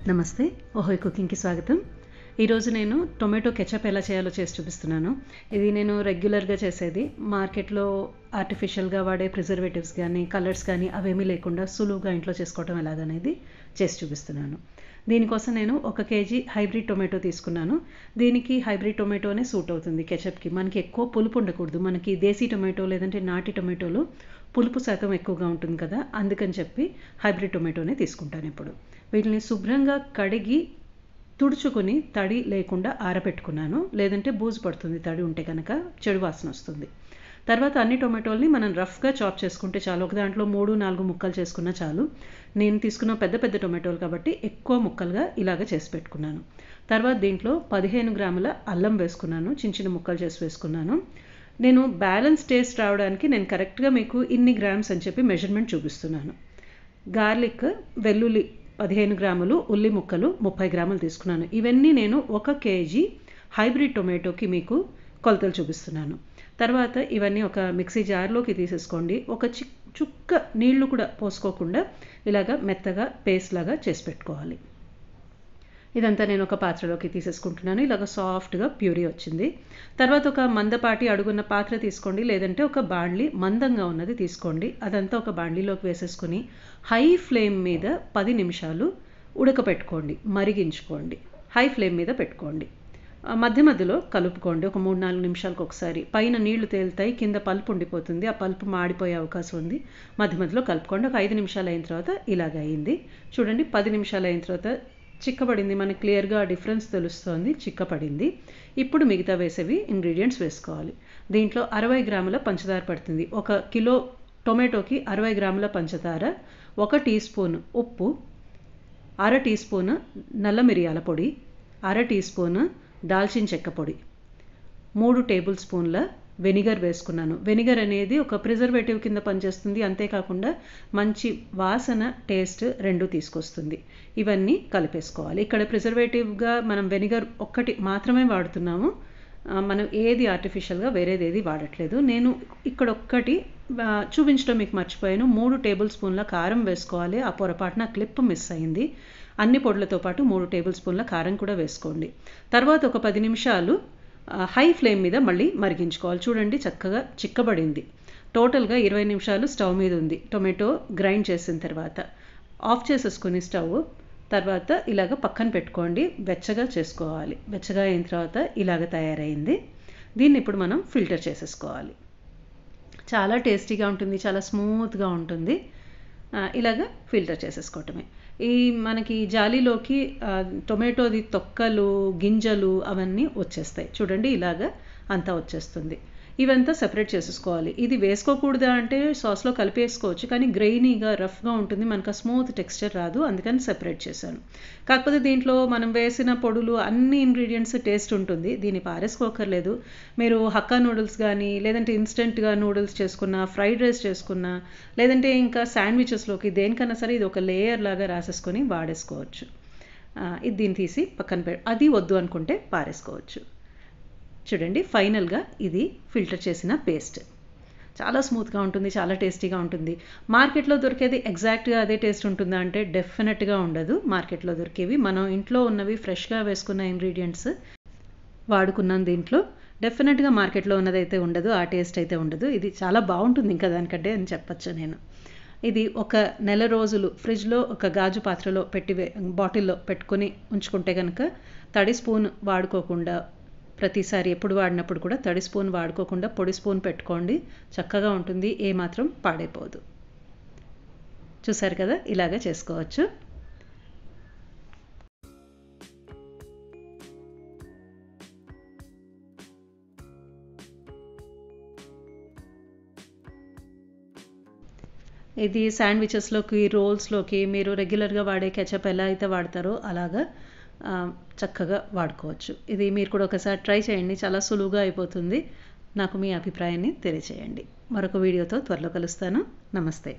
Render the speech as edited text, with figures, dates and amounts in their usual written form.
నమస్తే, ఓహోయ్ కుకింగ్కి స్వాగతం. ఈరోజు నేను టొమాటో కెచప్ ఎలా చేయాలో చేసి చూపిస్తున్నాను. ఇది నేను రెగ్యులర్గా చేసేది. మార్కెట్లో ఆర్టిఫిషియల్గా వాడే ప్రిజర్వేటివ్స్ కానీ కలర్స్ కానీ అవేమీ లేకుండా సులువుగా ఇంట్లో చేసుకోవటం ఎలాగనేది చేసి చూపిస్తున్నాను. దీనికోసం నేను 1 కేజీ హైబ్రిడ్ టొమాటో తీసుకున్నాను. దీనికి హైబ్రిడ్ టొమాటోనే సూట్ అవుతుంది కెచప్కి. మనకి ఎక్కువ పులుపు ఉండకూడదు. మనకి దేశీ టొమాటో లేదంటే నాటి టొమాటోలో పులుపు శాతం ఎక్కువగా ఉంటుంది కదా, అందుకని చెప్పి హైబ్రిడ్ టొమాటోనే తీసుకుంటాను ఇప్పుడు. వీటిని శుభ్రంగా కడిగి తుడుచుకొని తడి లేకుండా ఆరబెట్టుకున్నాను. లేదంటే బూజు పడుతుంది తడి ఉంటే కనుక, చెడు వాసన వస్తుంది. తర్వాత అన్ని టొమాటోల్ని మనం రఫ్గా చాప్ చేసుకుంటే చాలు. ఒక దాంట్లో 3-4 ముక్కలు చేసుకున్నా చాలు. నేను తీసుకున్న పెద్ద పెద్ద టొమాటోలు కాబట్టి ఎక్కువ ముక్కలుగా ఇలాగ చేసి పెట్టుకున్నాను. తర్వాత దీంట్లో 15 గ్రాముల అల్లం వేసుకున్నాను. చిన్న చిన్న ముక్కలు చేసి వేసుకున్నాను. నేను బ్యాలెన్స్ టేస్ట్ రావడానికి నేను కరెక్ట్గా మీకు ఇన్ని గ్రామ్స్ అని చెప్పి మెజర్మెంట్ చూపిస్తున్నాను. గార్లిక్, వెల్లుల్లి 15 గ్రాములు, ఉల్లి ముక్కలు 30 గ్రాములు తీసుకున్నాను. ఇవన్నీ నేను 1 కేజీ హైబ్రిడ్ టొమాటోకి మీకు కొలతలు చూపిస్తున్నాను. తర్వాత ఇవన్నీ ఒక మిక్సీ జార్లోకి తీసేసుకోండి. ఒక చుక్క నీళ్లు కూడా పోసుకోకుండా ఇలాగ మెత్తగా పేస్ట్ లాగా చేసి పెట్టుకోవాలి. ఇదంతా నేను ఒక పాత్రలోకి తీసేసుకుంటున్నాను. ఇలాగ సాఫ్ట్గా ప్యూరీ వచ్చింది. తర్వాత ఒక మందపాటి అడుగున్న పాత్ర తీసుకోండి, లేదంటే ఒక బాండ్లీ మందంగా ఉన్నది తీసుకోండి. అదంతా ఒక బాండ్లీలోకి వేసేసుకుని హై ఫ్లేమ్ మీద 10 నిమిషాలు ఉడకపెట్టుకోండి, మరిగించుకోండి. హై ఫ్లేమ్ మీద పెట్టుకోండి. మధ్య మధ్యలో కలుపుకోండి. ఒక 3-4 నిమిషాలకు ఒకసారి. పైన నీళ్లు తేలుతాయి, కింద పల్పు ఉండిపోతుంది. ఆ పల్పు మాడిపోయే అవకాశం ఉంది. మధ్య మధ్యలో కలుపుకోండి. ఒక 5 నిమిషాలు అయిన తర్వాత ఇలాగ అయింది. చూడండి, 10 నిమిషాలు అయిన తర్వాత చిక్కబడింది. మనకి క్లియర్గా డిఫరెన్స్ తెలుస్తోంది, చిక్కపడింది. ఇప్పుడు మిగతా వేసేవి ఇంగ్రీడియంట్స్ వేసుకోవాలి. దీంట్లో 60 గ్రాముల పంచదార పడుతుంది. 1 కిలో టొమాటోకి 60 గ్రాముల పంచదార, 1 టీ స్పూన్ ఉప్పు, 1/2 టీ స్పూన్ నల్ల మిరియాల పొడి, 1/2 టీ స్పూన్ దాల్చిన చెక్క పొడి, 3 టేబుల్ స్పూన్ల వెనిగర్ వేసుకున్నాను. వెనిగర్ అనేది ఒక ప్రిజర్వేటివ్ కింద పనిచేస్తుంది. అంతేకాకుండా మంచి వాసన, టేస్ట్ రెండు తీసుకొస్తుంది. ఇవన్నీ కలిపేసుకోవాలి. ఇక్కడ ప్రిజర్వేటివ్గా మనం వెనిగర్ ఒక్కటి మాత్రమే వాడుతున్నాము. మనం ఏది ఆర్టిఫిషియల్గా వేరేది ఏది వాడట్లేదు. నేను ఇక్కడ ఒక్కటి చూపించడం మీకు మర్చిపోయాను. 3 టేబుల్ స్పూన్ల కారం వేసుకోవాలి. ఆ పొరపాటున క్లిప్ మిస్ అయింది. అన్ని పొడులతో పాటు 3 టేబుల్ స్పూన్ల కారం కూడా వేసుకోండి. తర్వాత ఒక 10 నిమిషాలు హై ఫ్లేమ్ మీద మళ్ళీ మరిగించుకోవాలి. చూడండి, చక్కగా చిక్కబడింది. టోటల్గా 20 నిమిషాలు స్టవ్ మీద ఉంది. టొమాటో గ్రైండ్ చేసిన తర్వాత ఆఫ్ చేసేసుకుని స్టవ్, తర్వాత ఇలాగ పక్కన పెట్టుకోండి. వెచ్చగా చేసుకోవాలి. వెచ్చగా అయిన తర్వాత ఇలాగ తయారైంది. దీన్ని ఇప్పుడు మనం ఫిల్టర్ చేసేసుకోవాలి. చాలా టేస్టీగా ఉంటుంది, చాలా స్మూత్గా ఉంటుంది. ఇలాగ ఫిల్టర్ చేసేసుకోవటమే. ఈ మనకి జాలీలోకి టొమాటోది తొక్కలు, గింజలు అవన్నీ వచ్చేస్తాయి. చూడండి, ఇలాగ అంతా వచ్చేస్తుంది. ఇవంతా సెపరేట్ చేసేసుకోవాలి. ఇది వేసుకోకూడదా అంటే సాస్లో కలిపేసుకోవచ్చు, కానీ గ్రెయినీగా రఫ్గా ఉంటుంది, మనకు ఆ స్మూత్ టెక్స్చర్ రాదు. అందుకని సెపరేట్ చేశాను. కాకపోతే దీంట్లో మనం వేసిన పొడులు అన్ని ఇంగ్రీడియంట్స్ టేస్ట్ ఉంటుంది. దీన్ని పారేసుకోకర్లేదు. మీరు హక్కా నూడిల్స్ కానీ, లేదంటే ఇన్స్టెంట్గా నూడిల్స్ చేసుకున్నా, ఫ్రైడ్ రైస్ చేసుకున్నా, లేదంటే ఇంకా శాండ్విచెస్లోకి దేనికన్నా సరే ఇది ఒక లేయర్ లాగా రాసేసుకొని వాడేసుకోవచ్చు. ఇది దీన్ని తీసి పక్కన అది వద్దు అనుకుంటే పారేసుకోవచ్చు. చూడండి, ఫైనల్గా ఇది ఫిల్టర్ చేసిన పేస్ట్. చాలా స్మూత్గా ఉంటుంది, చాలా టేస్టీగా ఉంటుంది. మార్కెట్లో దొరికేది ఎగ్జాక్ట్గా అదే టేస్ట్ ఉంటుందా అంటే డెఫినెట్గా ఉండదు. మార్కెట్లో దొరికేవి మనం ఇంట్లో ఉన్నవి ఫ్రెష్గా వేసుకున్న ఇంగ్రీడియంట్స్ వాడుకున్నాను దీంట్లో. డెఫినెట్గా మార్కెట్లో ఉన్నదైతే ఉండదు, ఆ టేస్ట్ అయితే ఉండదు. ఇది చాలా బాగుంటుంది ఇంకా దానికంటే అని చెప్పచ్చు నేను. ఇది 1 నెల రోజులు ఫ్రిడ్జ్లో ఒక గాజు పాత్రలో బాటిల్లో పెట్టుకొని ఉంచుకుంటే కనుక తడి స్పూన్ వాడుకోకుండా, ప్రతిసారి ఎప్పుడు వాడినప్పుడు కూడా తడి స్పూన్ వాడుకోకుండా పొడి స్పూన్ పెట్టుకోండి. చక్కగా ఉంటుంది, ఏమాత్రం పాడైపోదు. చూసారు కదా, ఇలాగ చేసుకోవచ్చు. ఇది శాండ్విచెస్లోకి, రోల్స్లోకి మీరు రెగ్యులర్గా వాడే కెచప్ ఎలా అయితే వాడతారో అలాగా చక్కగా వాడుకోవచ్చు. ఇది మీరు కూడా ఒకసారి ట్రై చేయండి. చాలా సులువుగా అయిపోతుంది. నాకు మీ అభిప్రాయాన్ని తెలియచేయండి. మరొక వీడియోతో త్వరలో కలుస్తాను. నమస్తే.